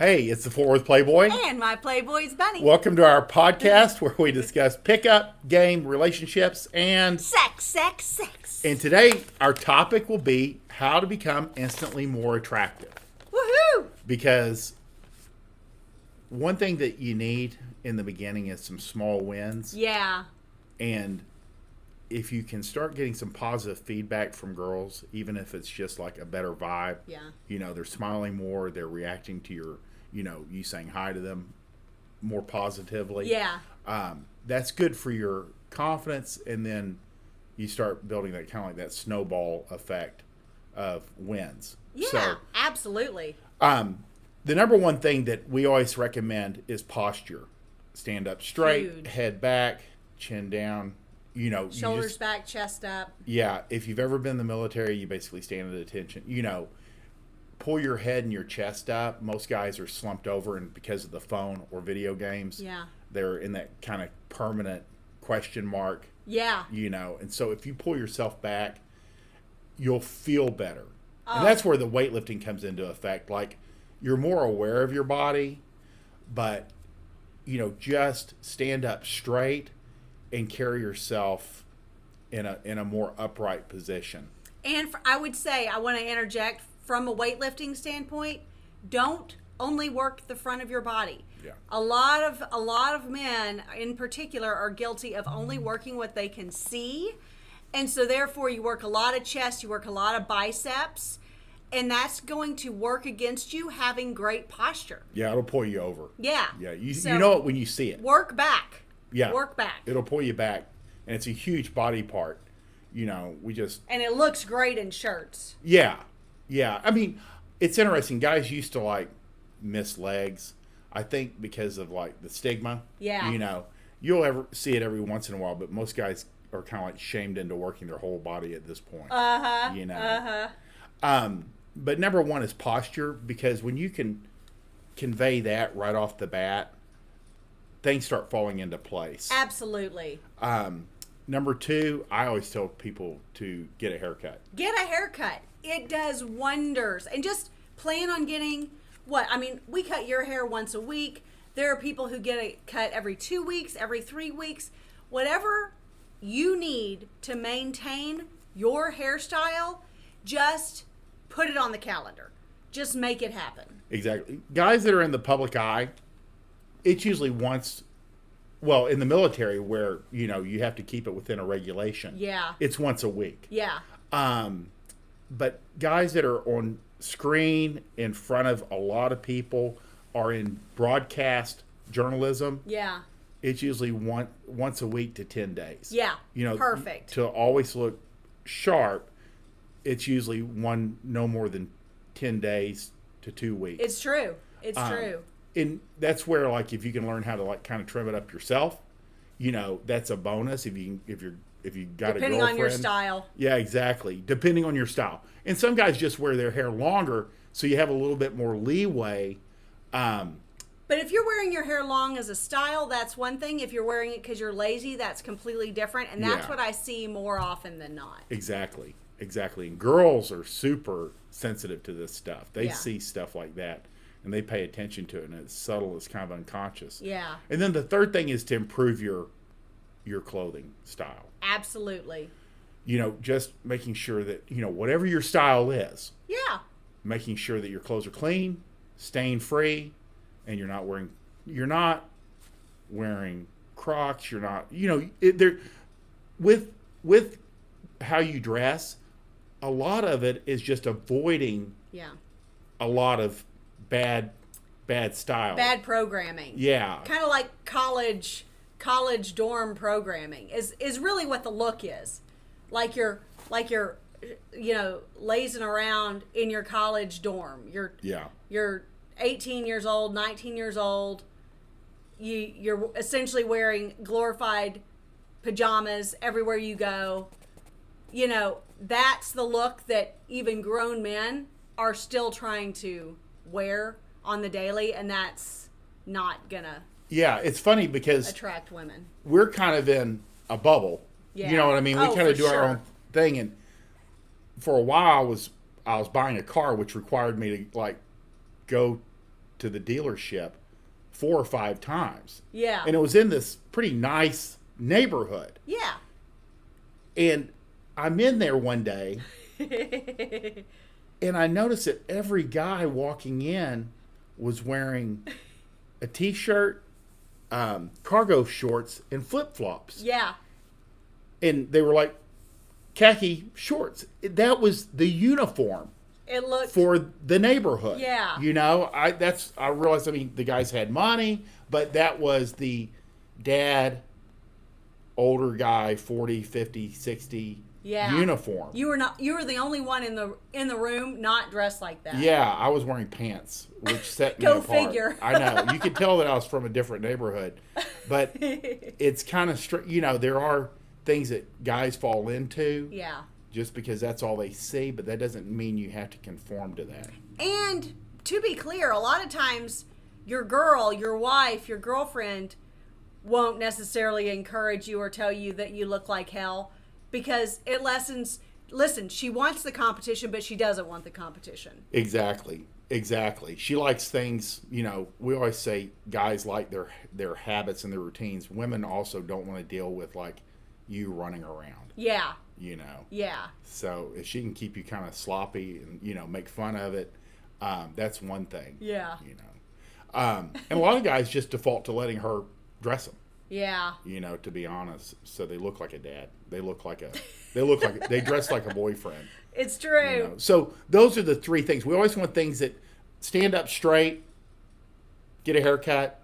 Hey, it's the Worth Playboy. And my Playboys Bunny. Welcome to our podcast where we discuss pickup, game, relationships, and Sex. And today our topic will be how to become instantly more attractive. Woohoo! Because one thing that you need in the beginning is some small wins. Yeah. And if you can start getting some positive feedback from girls, even if it's just like a better vibe, they're smiling more, they're reacting to your, you saying hi to them more positively. Yeah. That's good for your confidence, and then you start building that kind of like that snowball effect of wins. Yeah, absolutely. The number one thing that we always recommend is posture. Stand up straight, Huge. Head back, chin down. Shoulders back, chest up. Yeah, if you've ever been in the military, you basically stand at attention. Pull your head and your chest up. Most guys are slumped over, and because of the phone or video games, they're in that kind of permanent question mark. Yeah. And so if you pull yourself back, you'll feel better. And that's where the weightlifting comes into effect. Like, you're more aware of your body, but, just stand up straight and carry yourself in a more upright position. And I would say, I want to interject, from a weightlifting standpoint, don't only work the front of your body. Yeah. A lot of men in particular are guilty of only working what they can see. And so therefore you work a lot of chest, you work a lot of biceps, and that's going to work against you having great posture. Yeah, it'll pull you over. Yeah. Yeah, you know it when you see it. Work back. Yeah. Work back. It'll pull you back, and it's a huge body part. And it looks great in shirts. Yeah. Yeah. I mean, it's interesting. Guys used to like miss legs, I think, because of like the stigma. Yeah. You'll ever see it every once in a while, but most guys are kind of like shamed into working their whole body at this point. But number one is posture, because when you can convey that right off the bat, things start falling into place. Absolutely. Number two, I always tell people to get a haircut. Get a haircut. It does wonders. And just plan on getting we cut your hair once a week. There are people who get a cut every 2 weeks, every 3 weeks. Whatever you need to maintain your hairstyle, just put it on the calendar. Just make it happen. Exactly. Guys that are in the public eye, it's usually once, in the military where, you have to keep it within a regulation. Yeah. It's once a week. Yeah. But guys that are on screen in front of a lot of people are in broadcast journalism. Yeah. It's usually once a week to 10 days. Yeah. Perfect. To always look sharp, it's usually no more than 10 days to 2 weeks. It's true. It's true. And that's where, like, if you can learn how to like kind of trim it up yourself, that's a bonus. If you got a girlfriend, depending on your style. Yeah, exactly. Depending on your style. And some guys just wear their hair longer, so you have a little bit more leeway. But if you're wearing your hair long as a style, that's one thing. If you're wearing it because you're lazy, that's completely different. And that's what I see more often than not. Exactly. And girls are super sensitive to this stuff. They see stuff like that, and they pay attention to it, and it's subtle, it's kind of unconscious. Yeah. And then the third thing is to improve your clothing style. Absolutely. Just making sure that, whatever your style is. Yeah. Making sure that your clothes are clean, stain free, and you're not wearing Crocs. You're not, with how you dress, a lot of it is just avoiding a lot of bad style. Bad programming. Yeah. Kind of like college dorm programming is really what the look is. Like you're lazing around in your college dorm. You're 18 years old, 19 years old. You're essentially wearing glorified pajamas everywhere you go. That's the look that even grown men are still trying to wear on the daily, and that's not gonna it's funny because attract women. We're kind of in a bubble. You know what I mean? We kind of do our own thing, and for a while I was buying a car, which required me to like go to the dealership 4 or 5 times. Yeah. And it was in this pretty nice neighborhood. Yeah. And I'm in there one day and I noticed that every guy walking in was wearing a t-shirt, cargo shorts, and flip-flops. Yeah. And they were like khaki shorts. That was the uniform. It looked for the neighborhood. Yeah. You know, I realized, I mean, the guys had money, but that was the dad, older guy, 40, 50, 60 uniform. You were the only one in the room not dressed like that. Yeah, I was wearing pants, which set me Go apart. figure. I know. You could tell that I was from a different neighborhood. But it's kind of, you know, there are things that guys fall into. Yeah. Just because that's all they see, but that doesn't mean you have to conform to that. And to be clear, a lot of times your girl, your wife, your girlfriend won't necessarily encourage you or tell you that you look like hell, because it lessens. Listen, she wants the competition, but she doesn't want the competition. Exactly. She likes things, you know, we always say guys like their habits and their routines. Women also don't want to deal with like you running around. Yeah. You know. Yeah. So if she can keep you kind of sloppy and, you know, make fun of it, that's one thing. Yeah. You know. And a lot of guys just default to letting her dress them. Yeah. You know, to be honest. So they look like a dad. They dress like a boyfriend. It's true. You know? So those are the 3 things. We always want things that stand up straight, get a haircut,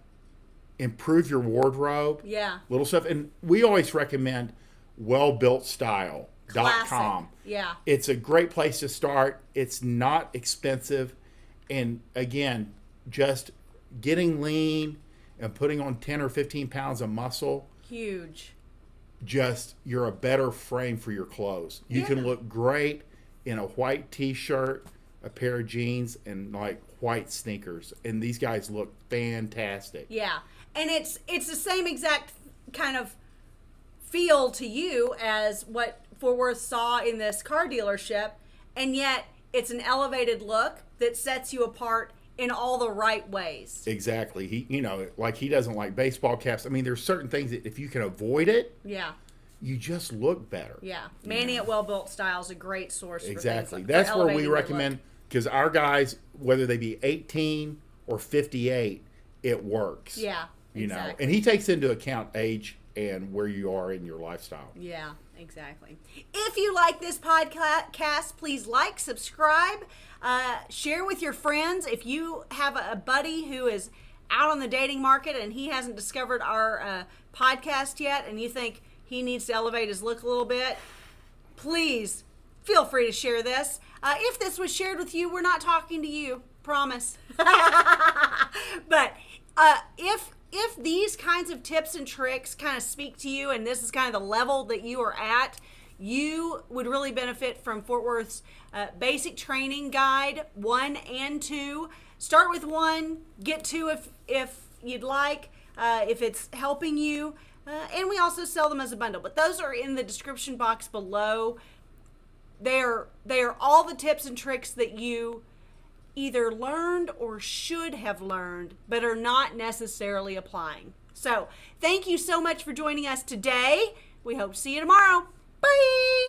improve your wardrobe. Yeah. Little stuff. And we always recommend wellbuiltstyle.com. Classic. Yeah. It's a great place to start. It's not expensive. And again, just getting lean and putting on 10 or 15 pounds of muscle. Huge. Just, you're a better frame for your clothes. You can look great in a white t-shirt, a pair of jeans, and like white sneakers. And these guys look fantastic. Yeah. And it's the same exact kind of feel to you as what Fort Worth saw in this car dealership, and yet it's an elevated look that sets you apart in all the right ways. Exactly. He, you know, like he doesn't like baseball caps. I mean, there's certain things that if you can avoid it, you just look better. Yeah. Manny at Well Built Style is a great source for exactly. things That's for where we elevating recommend, because our guys, whether they be 18 or 58, it works. Yeah. You know, and he takes into account age and where you are in your lifestyle. Yeah, exactly. If you like this podcast, please like, subscribe, share with your friends. If you have a buddy who is out on the dating market and he hasn't discovered our podcast yet, and you think he needs to elevate his look a little bit, please feel free to share this. If this was shared with you, we're not talking to you, promise. But if these kinds of tips and tricks kind of speak to you, and this is kind of the level that you are at, you would really benefit from Fort Worth's basic training guide 1 and 2. Start with 1, get 2 if you'd like, if it's helping you. And we also sell them as a bundle, but those are in the description box below. They are all the tips and tricks that you either learned or should have learned, but are not necessarily applying. So thank you so much for joining us today. We hope to see you tomorrow. Bye.